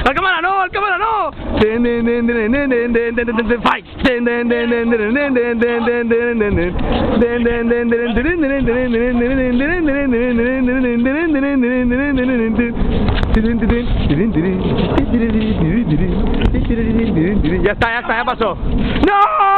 ¡Al cámara no! ¡Al cámara no! ¡Fight! Ya está, ya pasó. ¡No!